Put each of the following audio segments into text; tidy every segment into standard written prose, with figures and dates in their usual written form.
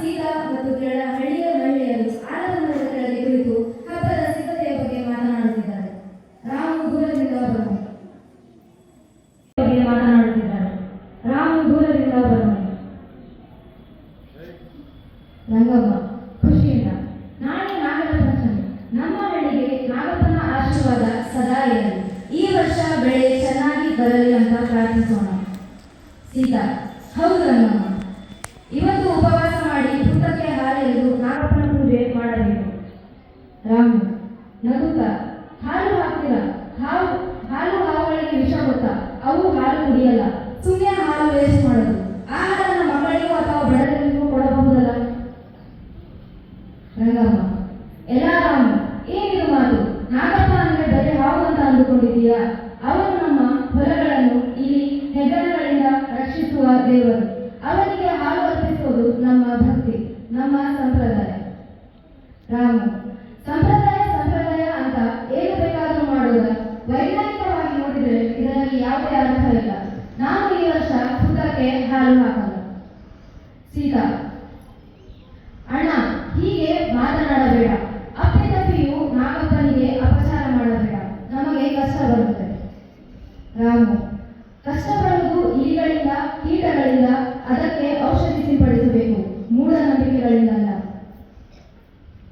ಸೀತಾ ಮತ್ತು ಹಳ್ಳಿಯ ಮಹಿಳೆಯರು ಆಲದ ಮರದ ಕೆಳಗೆ ಕುಳಿತು ಹಬ್ಬದ ಸಿದ್ಧತೆಯ ಬಗ್ಗೆ ಮಾತನಾಡುತ್ತಿದ್ದಾರೆ. ರಾಮು ದೂರದಿಂದ ಬರುವನು. ರಂಗಮ್ಮ ಖುಷಿಯಿಂದ, ನಾಳೆ ನಾಗರ ಪಂಚಮಿ, ನಮ್ಮ ಹಳ್ಳಿಗೆ ನಾಗಪ್ಪನ ಆಶೀರ್ವಾದ ಸದಾ ಇರಲಿ. ಈ ವರ್ಷ ಬೆಳೆ ಚೆನ್ನಾಗಿ ಬರಲಿ ಅಂತ ಪ್ರಾರ್ಥಿಸೋಣ. ಸೀತಾ ಹೌದು ರಂಗಮ್ಮ, ಇವತ್ತು ಉಪವಾಸ ಮಾಡಿ ಊಟಕ್ಕೆ ಹಾಲೆರೆದು ನಾಗಪ್ಪನ ಪೂಜೆ ಮಾಡಬೇಕು. ರಾಮು ನಗುತ್ತಾ, ಹಾಲು ಹಾಕ್ತಿಲ್ಲ, ಹಾವುಗಳಿಗೆ ವಿಷ ಗೊತ್ತಾ? ಅವು ಹಾಲು ಕುಡಿಯಲ್ಲ, ಸುಮ್ಮನೆ ಹಾಲು ವೇಸ್ಟ್ ಮಾಡೋದು. ಆ ಹಾಲನ್ನು ಮಕ್ಕಳಿಗೂ ಅಥವಾ ಬಡವರಿಗೂ ಕೊಡಬಹುದಲ್ಲ. ರಂಗಮ್ಮ ಎಲ್ಲ ರಾಮು, ಏನಿದು ಮಾತು? ನಾಗಪ್ಪ ಅಂದ್ರೆ ಬರೀ ಹಾವು ಅಂತ ಅಂದುಕೊಂಡಿದ್ದೀಯಾ? ಅವನು ನಮ್ಮ ಹೊಲಗಳನ್ನು ಇಲಿ ಹೆಗ್ಗಣಗಳಿಂದ ರಕ್ಷಿಸುವ ದೇವರು. ಅವನಿಗೆ ಹಾಲು ಅರ್ಪಿಸುವುದು ನಮ್ಮ ಭಕ್ತಿ, ನಮ್ಮ ಸಂಪ್ರದಾಯ. ರಾಮು ಸಂಪ್ರದಾಯ ಅಂತ ಏನು ಬೇಕಾದರೂ ಮಾಡುವುದ? ವೈಜ್ಞಾನಿಕವಾಗಿ ನೋಡಿದರೆ ಇದರಲ್ಲಿ ಯಾವುದೇ ಅರ್ಥ ಇಲ್ಲ. ನಾನು ಈ ವರ್ಷ ಊಟಕ್ಕೆ ಹಾಲು ಹಾಕಲ್ಲ. ಸೀತಾ ಅಣ್ಣ, ಹೀಗೆ ಮಾತನಾಡಬೇಡ. ಅಪ್ಪೆ ತಪ್ಪಿಯೂ ನಾಗಪ್ಪನಿಗೆ ಅಪಚಾರ ಮಾಡಬೇಡ, ನಮಗೆ ಕಷ್ಟ ಬರುತ್ತದೆ. ರಾಮು ಕಷ್ಟ ಬರುವುದು ಇಲಿಗಳಿಂದ, ಕೀಟಗಳಿಂದ, ಅದಕ್ಕೆ ಔಷಧಿ ಸಿಂಪಡಿಸಬೇಕು, ಮೂಢನಂಬಿಕೆಗಳಿಂದಲ್ಲ.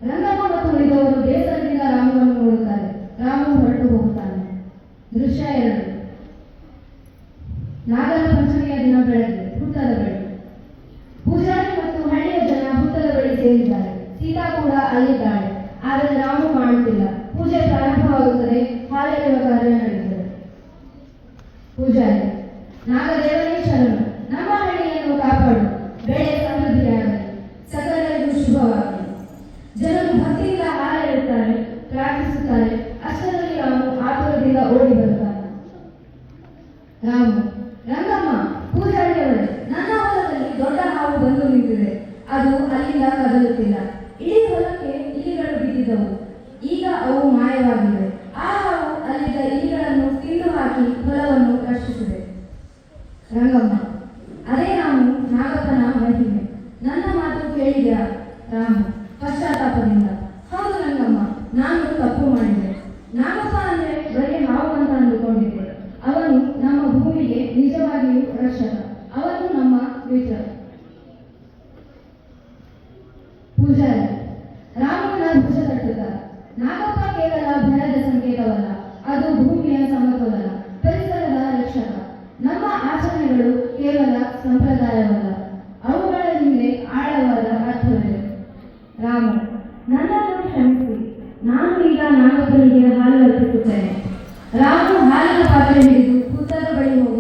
ರಂಗಮ್ಮ ಮತ್ತು ಉಳಿದವರು ಬೇಸರದಿಂದ ರಾಮುವನ್ನು ನೋಡುತ್ತಾರೆ. ರಾಮು ಹೊರಟು ಹೋಗುತ್ತಾನೆ. ದೃಶ್ಯ 2. ನಾಗರ ಪಂಚಮಿಯ ದಿನ ಬೆಳಗ್ಗೆ ಹುತ್ತದ ಬಳಿ ಪೂಜಾರಿ ಮತ್ತು ಹಳ್ಳಿಯ ಜನ ಹುತ್ತದ ಬಳಿ ಸೇರಿದ್ದಾರೆ. ಸೀತಾ ಕೂಡ ಅಲ್ಲಿದ್ದಾಳೆ, ಆದರೆ ರಾಮು ಕಾಣುತ್ತಿಲ್ಲ. ಪೂಜೆ ಪ್ರಾರಂಭವಾಗುತ್ತದೆ. ಹಾಲೆರೆಯುವ ಕಾರ್ಯ ನಡೆಯುತ್ತದೆ. ಪೂಜಾರಿ ನಾಗದೇವನೇ ಶರಣು, ನಮ್ಮ ಹಳ್ಳಿಯನ್ನು ಕಾಪಾಡು, ಬೆಳೆ ಸಮೃದ್ಧಿಯಾಗಲಿ, ಸಕಲರಿಗೂ ಶುಭವಾಗಲಿ. ಜನರು ಭಕ್ತಿಯಿಂದ ಹಾಲೆರೆಯುತ್ತಾರೆ, ಪ್ರಾರ್ಥಿಸುತ್ತಾರೆ. ಅಷ್ಟರಲ್ಲಿ ರಾಮು ಆತುರದಿಂದ ಓಡಿ ಬರುತ್ತಾನೆ. ರಾಮು ರಂಗಮ್ಮ, ಪೂಜಾರಿಯವರೇ, ನನ್ನ ಹೊಲದಲ್ಲಿ ದೊಡ್ಡ ಹಾವು ಬಂದು ನಿಂತಿದೆ. ಅದು ಅಲ್ಲಿಂದ ಕದಲುತ್ತಿಲ್ಲ. ಇಡೀ ಹೊಲಕ್ಕೆ ಇಲಿಗಳು ಬಿದ್ದಿದ್ದವು. ಈಗ ಅವು ಮಾಯವಾಗಿವೆ. ಆ ಹಾವು ಅಲ್ಲಿದ್ದ ಇಲಿಗಳನ್ನು ತಿಂದು ಹಾಕಿ ಹೊಲವನ್ನು ರಕ್ಷಿಸಿದೆ. ರಂಗಮ್ಮ ಅದೇ ರಾಮು, ನಾಗಪ್ಪನ ಮಹಿಮೆ. ನನ್ನ ಮಾತು ಕೇಳಿದ್ಯಾ? ರಾಮು ಪಶ್ಚಾತ್ತಾಪದಿಂದ, ಹೌದು ರಂಗಮ್ಮ, ನಾನು ತಪ್ಪು ಮಾಡಿದೆ. ನಾಗಪ್ಪ ಅಂದ್ರೆ ಬರೀ ಹಾವು ಅಂತ ಅಂದುಕೊಂಡಿದ್ದೆ. ಅವನು ನಮ್ಮ ಭೂಮಿಗೆ ನಿಜವಾಗಿಯೂ ರಕ್ಷಕ. ಅವನು ನಮ್ಮ ಮಿತ್ರ. ಪೂಜಾರಿ ರಾಮನ ಭುಜ ತಟ್ಟುತ್ತ, ನಾಗಪ್ಪ ಕೇವಲ ಭಯದ ಸಂಕೇತವಲ್ಲ, ಅದು ಭೂಮಿಯ ಸಮತೋಲನ, ಪರಿಸರದ ರಕ್ಷಕ. ನಮ್ಮ ಆಚರಣೆಗಳು ಕೇವಲ ಸಂಪ್ರದಾಯವಲ್ಲ, ಅವುಗಳ ಹಿಂದೆ ಆಳವಾದ ಅರ್ಥವಿದೆ. ರಾಮು ನನ್ನನ್ನು ಕ್ಷಮಿಸಿ, ನಾನು ಈಗ ನಾಗಪ್ಪನಿಗೆ ಹಾಲು ಅರ್ಪಿಸುತ್ತೇನೆ. ರಾಮು ಹಾಲಿನ ಪಾತ್ರೆ ಹಿಡಿದು ಹುತ್ತದ ಬಳಿ ಹೋಗಿ